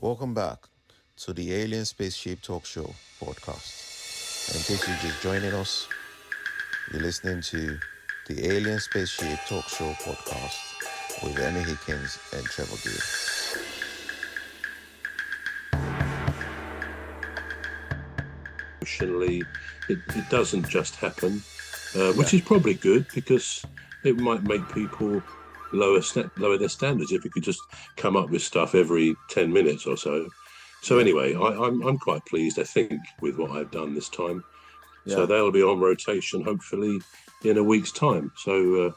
Welcome back to the Alien Spaceship Talk Show podcast. And in case you're just joining us, you're listening to the Alien Spaceship Talk Show podcast with Emmy, Hikins, and Trevor. Emotionally, it doesn't just happen, which is probably good because it might make people lower their standards if you could just come up with stuff every 10 minutes or so. So anyway, I'm quite pleased, I think, with what I've done this time. So they'll be on rotation, hopefully, in a week's time. So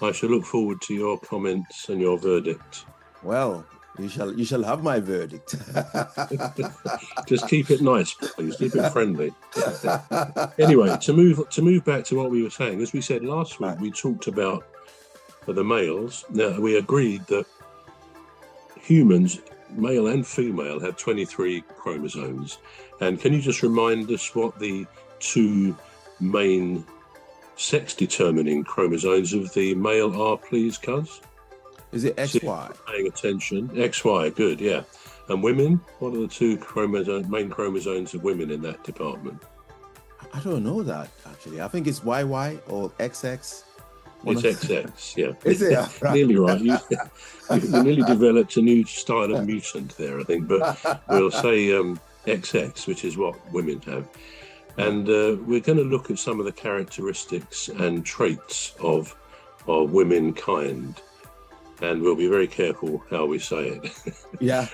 I shall look forward to your comments and your verdict. Well, you shall have my verdict. Just keep it nice, please. Keep it friendly. Anyway, to move back to what we were saying, as we said last week, we talked about the males. Now, we agreed that humans, male and female, have 23 chromosomes. And can you just remind us what the two main sex-determining chromosomes of the male are, please, Cuz? Is it XY? Paying attention. XY, good, yeah. And women, what are the two main chromosomes of women in that department? I don't know that, actually. I think it's YY or XX. It's XX, yeah. Is it? Right. Nearly right. You nearly developed a new style of mutant there, I think. But we'll say XX, which is what women have. And we're going to look at some of the characteristics and traits of womankind. And we'll be very careful how we say it. Yeah.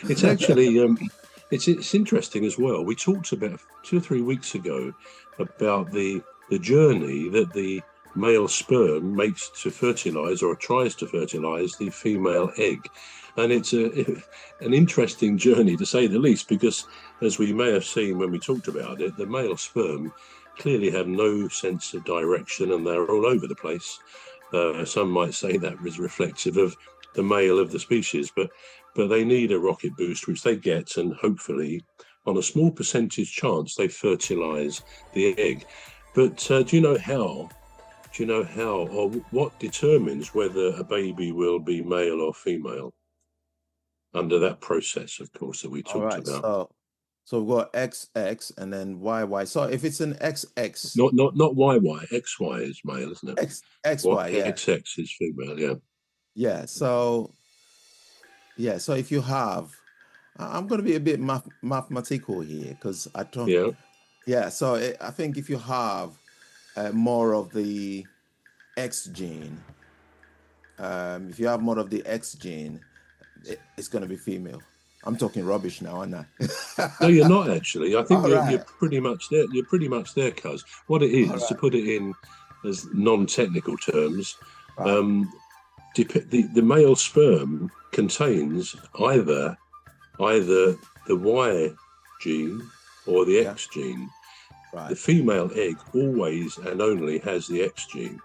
It's actually, it's interesting as well. We talked about 2 or 3 weeks ago about the journey that the male sperm makes to fertilize or tries to fertilize the female egg. And it's an interesting journey, to say the least, because as we may have seen when we talked about it, the male sperm clearly have no sense of direction and they're all over the place. Some might say that was reflective of the male of the species, but they need a rocket boost, which they get, and hopefully on a small percentage chance they fertilize the egg. But do you know how, or what determines whether a baby will be male or female under that process, of course, that we talked about? So we've got XX and then YY. So if it's an XX... Not YY, XY is male, isn't it? XY, yeah. XX is female, yeah. Yeah, so if you have... I'm going to be a bit mathematical here because I don't... Yeah. Yeah, so I think if you have more of the X gene, if you have more of the X gene, it's going to be female. I'm talking rubbish now, aren't I? No, you're not actually. I think you're right. pretty much there. You're pretty much there, Cuz. What it is, to put it in as non-technical terms, the male sperm contains either the Y gene or the X gene. Right. The female egg always and only has the X gene.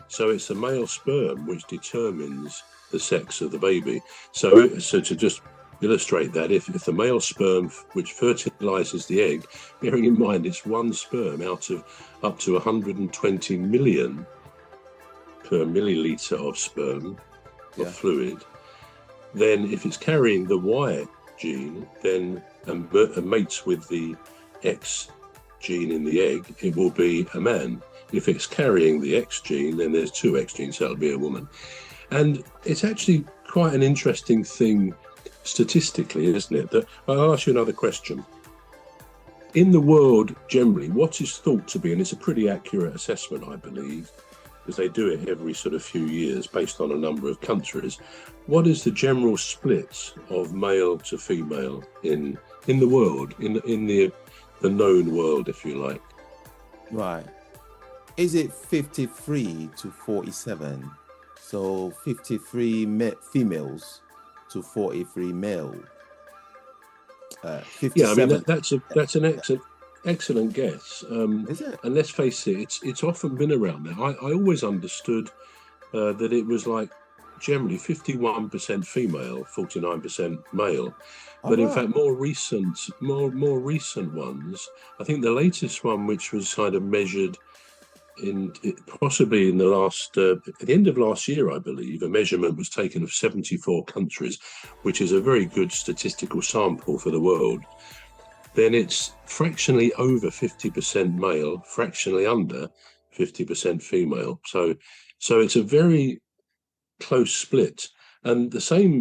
So it's the male sperm which determines the sex of the baby. So to just illustrate that, if the male sperm which fertilizes the egg, bearing in mind it's one sperm out of up to 120 million per milliliter of sperm of fluid, then if it's carrying the Y gene, then mates with the X gene in the egg, it will be a man. If it's carrying the X gene, then there's two X genes, so it'll be a woman. And it's actually quite an interesting thing statistically, isn't it? That I'll ask you another question. In the world generally, what is thought to be, and it's a pretty accurate assessment, I believe, because they do it every sort of few years based on a number of countries, what is the general split of male to female in the world, in the known world, if you like? Right. Is it 53 to 47? So 53 females to 43 male. 57. Yeah, I mean that's an excellent guess. Is it? And let's face it, it's often been around there. I always understood that it was like generally 51% female, 49% male. But in fact, more recent ones, I think the latest one, which was kind of measured possibly in the last, at the end of last year, I believe, a measurement was taken of 74 countries, which is a very good statistical sample for the world. Then it's fractionally over 50% male, fractionally under 50% female. So it's a very close split. And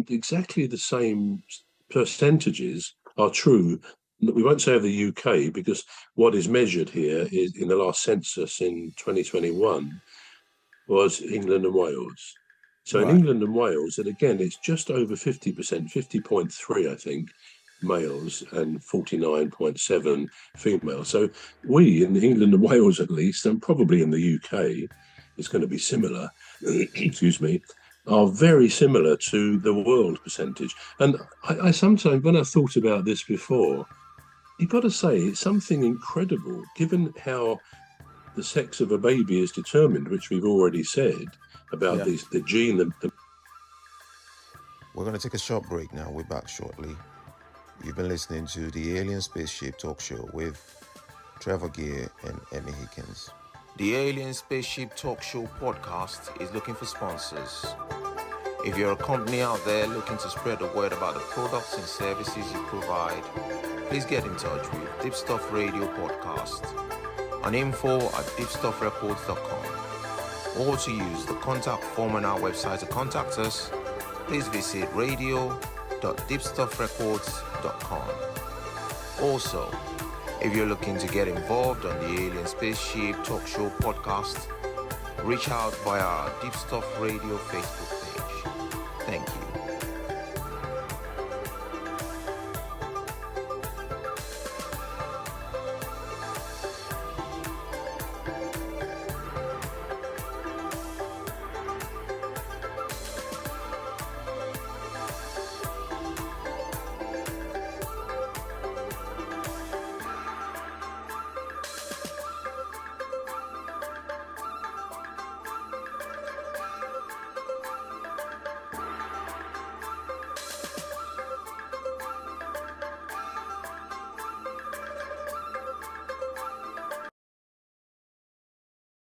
exactly the same percentages are true. We won't say of the UK, because what is measured here is in the last census in 2021 was England and Wales. So in England and Wales, and again, it's just over 50%, 50.3, I think, males and 49.7 females. So we in England and Wales, at least, and probably in the UK, it's going to be similar, excuse me, are very similar to the world percentage. And I sometimes, when I thought about this before, you've got to say it's something incredible, given how the sex of a baby is determined, which we've already said about the gene. We're going to take a short break now. We're back shortly. You've been listening to the Alien Spaceship Talk Show with Trevor and Emmy Hikins. The Alien Spaceship Talk Show podcast is looking for sponsors. If you're a company out there looking to spread the word about the products and services you provide, please get in touch with Deepstuff Radio Podcast on info@deepstuffrecords.com, or to use the contact form on our website to contact us, please visit radio.deepstuffrecords.com. Also, if you're looking to get involved on the Alien Spaceship Talk Show podcast, reach out via our Deepstuff Radio Facebook page. Thank you.